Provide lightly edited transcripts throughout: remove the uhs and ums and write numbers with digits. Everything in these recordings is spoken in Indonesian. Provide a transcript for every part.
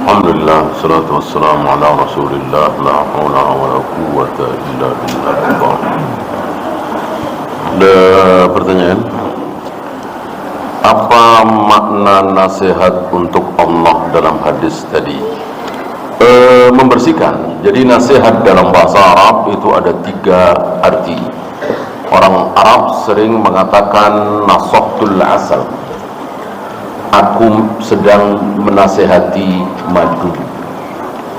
Alhamdulillah, salatu wassalamu ala rasulillah, la hawla wa la quwwata illa billah. Ada pertanyaan? Apa makna nasihat untuk Allah dalam hadis tadi? Membersihkan. Jadi nasihat dalam bahasa Arab itu ada 3 arti. Orang Arab sering mengatakan nasahtul asal. Aku sedang menasehati madu.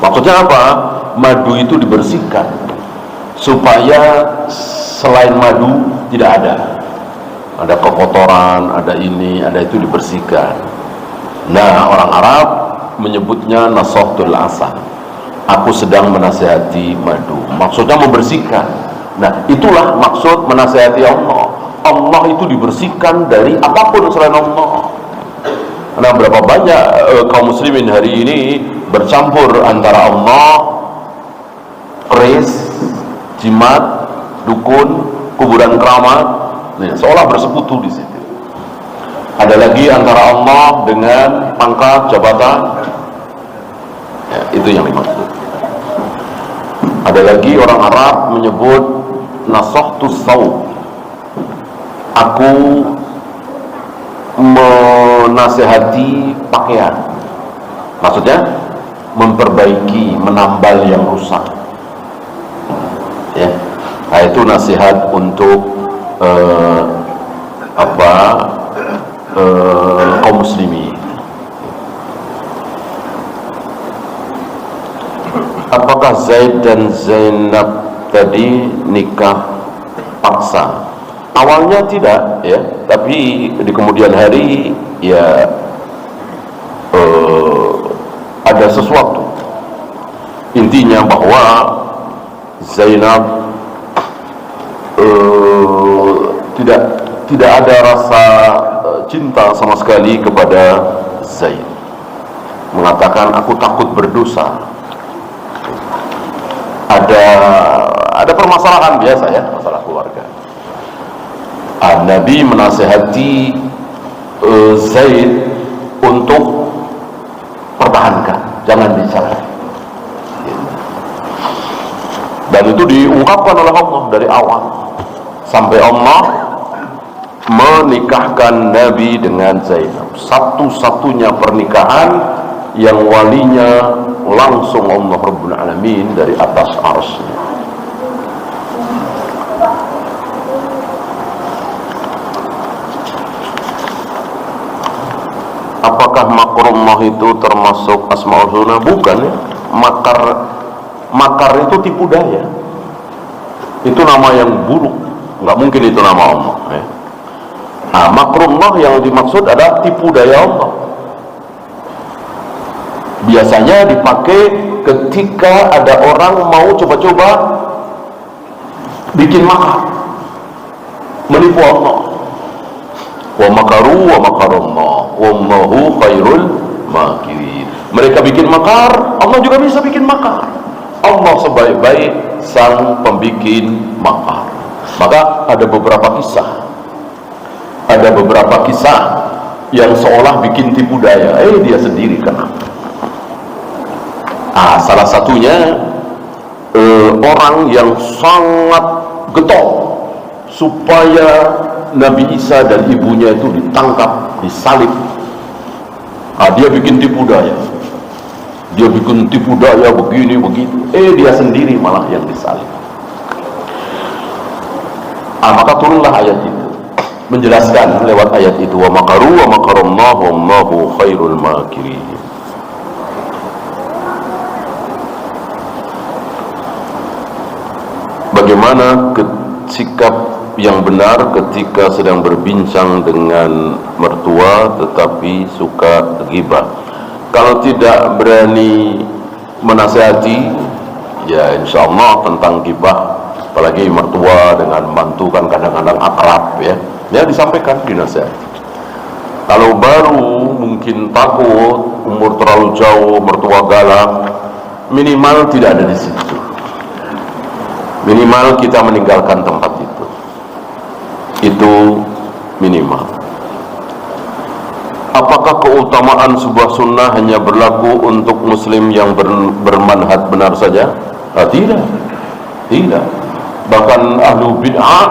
Maksudnya apa? Madu itu dibersihkan supaya selain madu tidak ada. Ada kekotoran, ada ini, ada itu dibersihkan. Nah, orang Arab menyebutnya nasahtul asal. Aku sedang menasehati madu. Maksudnya membersihkan. Nah, itulah maksud menasehati Allah. Allah itu dibersihkan dari apapun selain Allah. Nah, berapa banyak kaum muslimin hari ini bercampur antara Allah, keris, jimat, dukun, kuburan keramat, seolah bersekutu di situ. Ada lagi antara Allah dengan pangkat, jabatan, ya, itu yang dimaksud. Ada lagi orang Arab menyebut nasahtus saub. Aku menasehati pakaian, maksudnya memperbaiki, menambal yang rusak, ya. Nah, itu nasihat untuk kaum muslimin. Apakah Zaid dan Zainab tadi nikah paksa? Awalnya tidak, ya, tapi di kemudian hari ya ada sesuatu. Intinya bahwa Zainab tidak ada rasa cinta sama sekali kepada Zaid. Mengatakan aku takut berdosa. Ada permasalahan biasa, ya, masalah keluarga. Nabi menasihati Zaid untuk pertahankan, jangan dicerai. Dan itu diungkapkan oleh Allah dari awal sampai Allah menikahkan Nabi dengan Zainab. Satu-satunya pernikahan yang walinya langsung Allah Rabbul Alamin dari atas arsy. Apakah makrullah itu termasuk asmaul husna? Bukan, ya. Makar itu tipu daya. Itu nama yang buruk. Nggak mungkin itu nama Allah, ya. Nah, makrullah yang dimaksud adalah tipu daya Allah. Biasanya dipakai ketika ada orang mau coba-coba bikin makar, menipu Allah. Wa makaru wa makarullah wallahu khairul makirin. Mereka bikin makar, Allah juga bisa bikin makar. Allah sebaik-baik sang pembikin makar. Maka ada beberapa kisah yang seolah bikin tipu daya, dia sendiri kena. Salah satunya orang yang sangat getol supaya Nabi Isa dan ibunya itu ditangkap, disalib. Dia bikin tipu daya. Dia bikin tipu daya begini begitu. Dia sendiri malah yang disalib. Maka turunlah ayat itu menjelaskan lewat ayat itu, wa makaru wa makarallahu wallahu khairul makirin. Bagaimana sikap yang benar ketika sedang berbincang dengan mertua tetapi suka ghibah? Kalau tidak berani menasihati, ya insya Allah tentang ghibah, apalagi mertua dengan mantu kan kadang-kadang akrab, ya disampaikan, dinasihati. Kalau baru mungkin takut, umur terlalu jauh, mertua galak, minimal tidak ada di situ. Minimal kita meninggalkan tempat itu minimal. apakah keutamaan sebuah sunnah hanya berlaku untuk muslim yang bermanhaj benar saja? Tidak, tidak. Bahkan ahlu bid'ah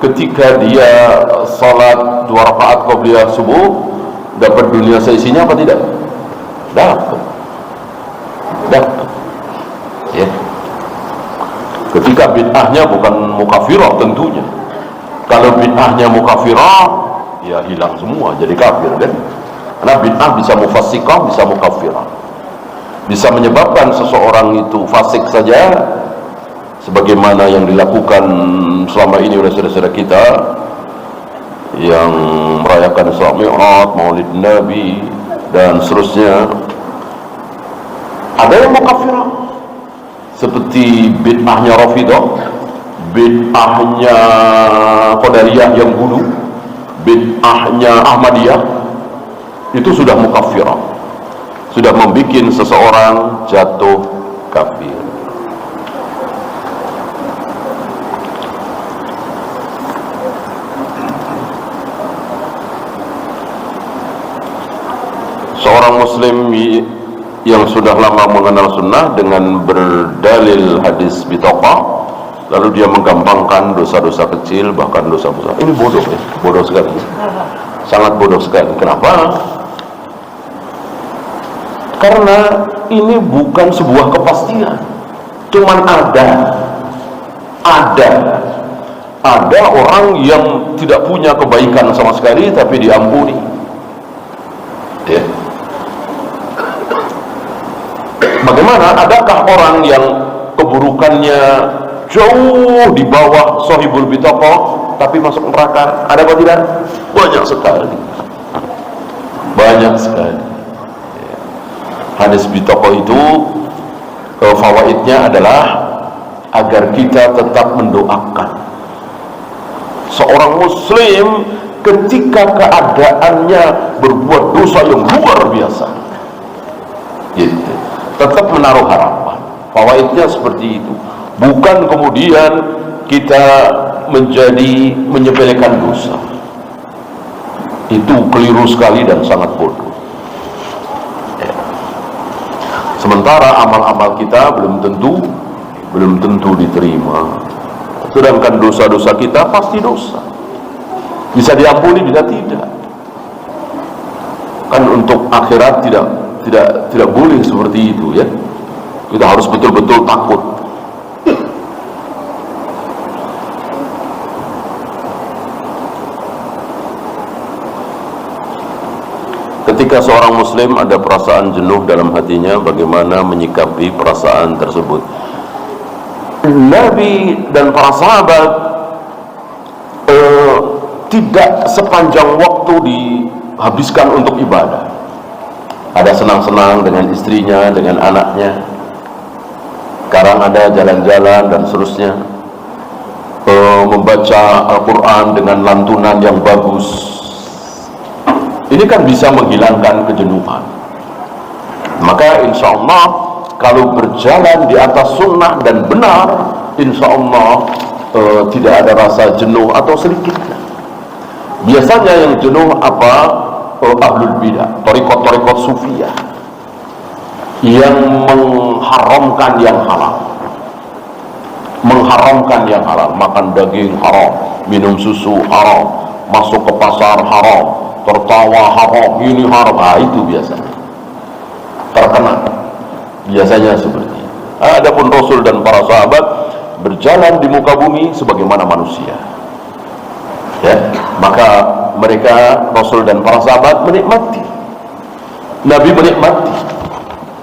ketika dia salat 2 rakaat qabliyah subuh dapat dunia seisinya apa tidak? Dapat. Ya. Ketika bid'ahnya bukan mukafirah tentunya. Kalau bid'ahnya mukafirah, ya hilang semua, jadi kafir kan? Karena bid'ah bisa mufassiqah, bisa mukafirah. Bisa menyebabkan seseorang itu fasik saja, sebagaimana yang dilakukan selama ini oleh saudara-saudara kita yang merayakan Isra Mi'raj, Maulid Nabi dan seterusnya. Ada yang mukafirah seperti bid'ahnya Rafidhah, bid'ahnya Qadariyah yang bunuh, bid'ahnya Ahmadiyah, itu sudah mukafirah, sudah membuat seseorang jatuh kafir. Seorang muslim yang sudah lama mengenal sunnah dengan berdalil hadis bitaqah, lalu dia menggampangkan dosa-dosa kecil bahkan dosa besar. Ini bodoh ya, bodoh sekali, sangat bodoh sekali. Kenapa? Karena ini bukan sebuah kepastian, cuman ada orang yang tidak punya kebaikan sama sekali tapi diampuni ya. Bagaimana? Adakah orang yang keburukannya jauh di bawah sahibul bitaqah tapi masuk neraka? Ada apa tidak? Banyak sekali. Banyak sekali. Hadis bitaqah itu fawaidnya adalah agar kita tetap mendoakan seorang muslim ketika keadaannya berbuat dosa yang luar biasa, gitu. Tetap menaruh harapan. Fawaidnya seperti itu. Bukan kemudian kita menjadi menyepelekan dosa. Itu keliru sekali dan sangat bodoh. Ya. Sementara amal-amal kita belum tentu diterima. Sedangkan dosa-dosa kita pasti dosa. Bisa diampuni, bisa tidak. Kan untuk akhirat tidak boleh seperti itu ya. Kita harus betul-betul takut. Ketika seorang muslim ada perasaan jenuh dalam hatinya, bagaimana menyikapi perasaan tersebut? Nabi dan para sahabat tidak sepanjang waktu dihabiskan untuk ibadah. Ada senang-senang dengan istrinya, dengan anaknya. Sekarang ada jalan-jalan dan seterusnya. Membaca Al-Quran dengan lantunan yang bagus. Ini kan bisa menghilangkan kejenuhan. Maka insya Allah kalau berjalan di atas sunnah dan benar, insya Allah tidak ada rasa jenuh atau sedikitnya. Biasanya yang jenuh apa? Ahlul bidah, torikot sufiyah yang mengharamkan yang halal, makan daging haram, minum susu haram, masuk ke pasar haram, tertawa haram, ini haram. Itu biasanya terkena, biasanya seperti itu. Adapun Rasul dan para sahabat berjalan di muka bumi sebagaimana manusia ya, maka mereka, Rasul dan para sahabat menikmati. Nabi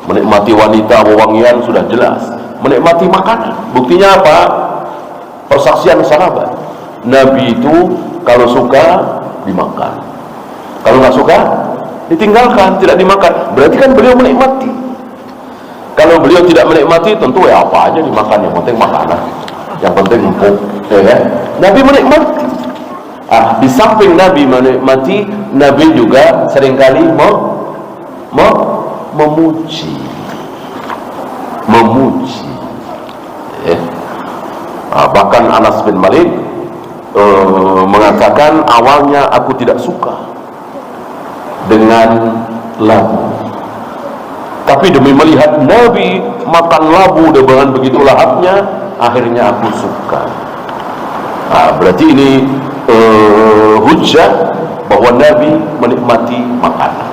menikmati wanita, wewangian sudah jelas. Menikmati makanan. Buktinya apa? Persaksian sahabat. Nabi itu kalau suka dimakan, kalau nggak suka ditinggalkan, tidak dimakan. Berarti kan beliau menikmati. Kalau beliau tidak menikmati, tentu ya apa aja dimakan, yang penting makanan, yang penting empuk ya kan? Nabi menikmati. Di samping Nabi menikmati, Nabi juga seringkali memuji ya. Bahkan Anas bin Malik mengatakan, awalnya aku tidak suka dengan dengan labu. Tapi demi melihat Nabi makan labu dengan begitu lahapnya, akhirnya aku suka. Berarti ini hujjah bahwa Nabi menikmati makanan.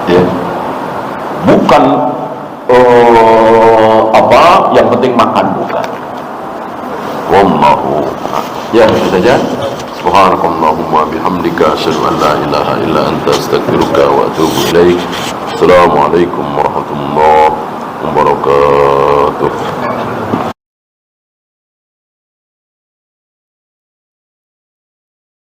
Ya. Bukan yang penting makan, bukan. Wallahu. Ya, itu saja. Subhanakallahumma bihamdika asyhadu an la ilaha illa anta astaghfiruka wa atubu ilaik. Assalamualaikum warahmatullahi wabarakatuh.